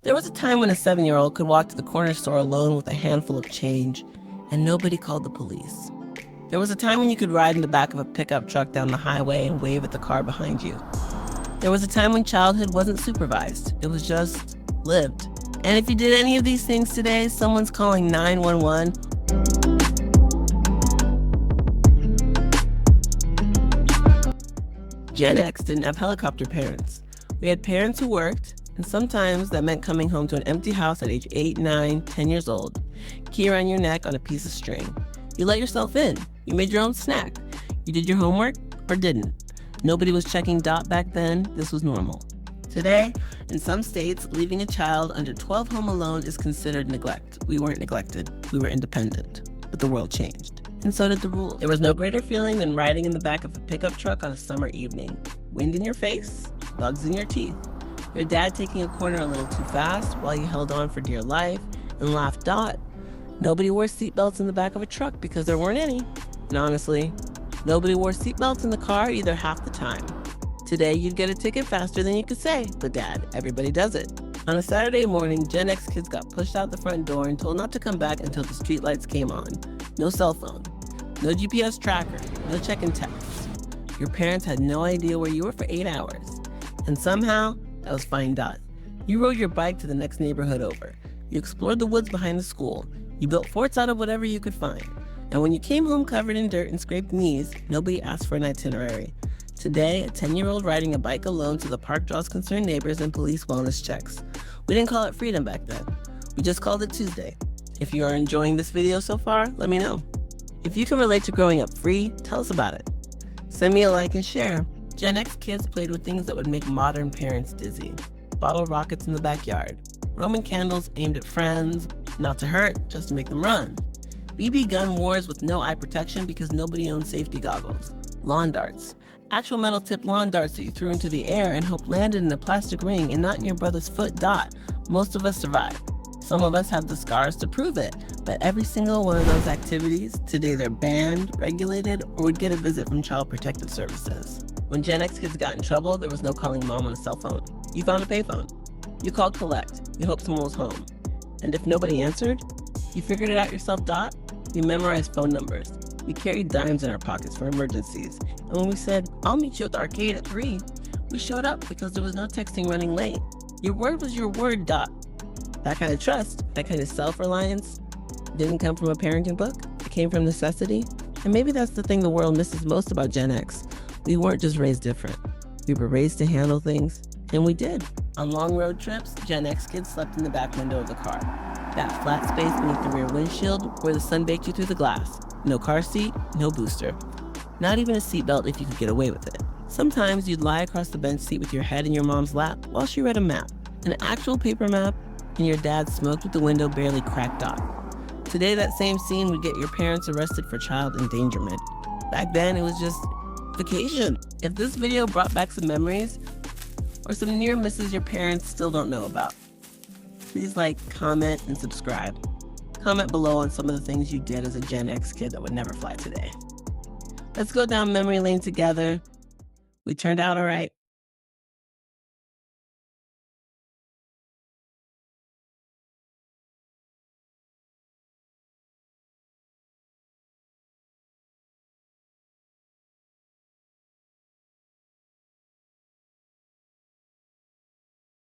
There was a time when a 7-year-old could walk to the corner store alone with a handful of change, and nobody called the police. There was a time when you could ride in the back of a pickup truck down the highway and wave at the car behind you. There was a time when childhood wasn't supervised. It was just lived. And if you did any of these things today, someone's calling 911. Gen X didn't have helicopter parents. We had parents who worked, and sometimes that meant coming home to an empty house at age 8, 9, 10 years old, key around your neck on a piece of string. You let yourself in. You made your own snack. You did your homework or didn't. Nobody was checking DOT back then. This was normal. Today, in some states, leaving a child under 12 home alone is considered neglect. We weren't neglected. We were independent. But the world changed. And so did the rules. There was no greater feeling than riding in the back of a pickup truck on a summer evening. Wind in your face, bugs in your teeth. Your dad taking a corner a little too fast while you held on for dear life and laughed DOT. Nobody wore seatbelts in the back of a truck because there weren't any. And honestly, nobody wore seatbelts in the car either half the time. Today, you'd get a ticket faster than you could say, but Dad, everybody does it. On a Saturday morning, Gen X kids got pushed out the front door and told not to come back until the streetlights came on. No cell phone, no GPS tracker, no checking texts. Your parents had no idea where you were for 8 hours. And somehow, that was fine DOT. You rode your bike to the next neighborhood over. You explored the woods behind the school. You built forts out of whatever you could find. And when you came home covered in dirt and scraped knees, nobody asked for an itinerary. Today, a 10-year-old riding a bike alone to the park draws concerned neighbors and police wellness checks. We didn't call it freedom back then. We just called it Tuesday. If you are enjoying this video so far, let me know. If you can relate to growing up free, tell us about it. Send me a like and share. Gen X kids played with things that would make modern parents dizzy. Bottle rockets in the backyard. Roman candles aimed at friends, not to hurt, just to make them run. BB gun wars with no eye protection because nobody owned safety goggles. Lawn darts. Actual metal tipped lawn darts that you threw into the air and hoped landed in a plastic ring and not in your brother's foot DOT. Most of us survived. Some of us have the scars to prove it, but every single one of those activities, today they're banned, regulated, or would get a visit from Child Protective Services. When Gen X kids got in trouble, there was no calling mom on a cell phone. You found a payphone. You called collect. You hoped someone was home. And if nobody answered, you figured it out yourself DOT. You memorized phone numbers. We carried dimes in our pockets for emergencies. And when we said, I'll meet you at the arcade at 3, we showed up because there was no texting running late. Your word was your word DOT. That kind of trust, that kind of self-reliance didn't come from a parenting book. It came from necessity. And maybe that's the thing the world misses most about Gen X. We weren't just raised different. We were raised to handle things, and we did. On long road trips, Gen X kids slept in the back window of the car. That flat space beneath the rear windshield where the sun baked you through the glass. No car seat, no booster. Not even a seatbelt if you could get away with it. Sometimes you'd lie across the bench seat with your head in your mom's lap while she read a map. An actual paper map, and your dad smoked with the window barely cracked off. Today, that same scene would get your parents arrested for child endangerment. Back then, it was just vacation. If this video brought back some memories or some near misses your parents still don't know about, please like, comment, and subscribe. Comment below on some of the things you did as a Gen X kid that would never fly today. Let's go down memory lane together. We turned out all right.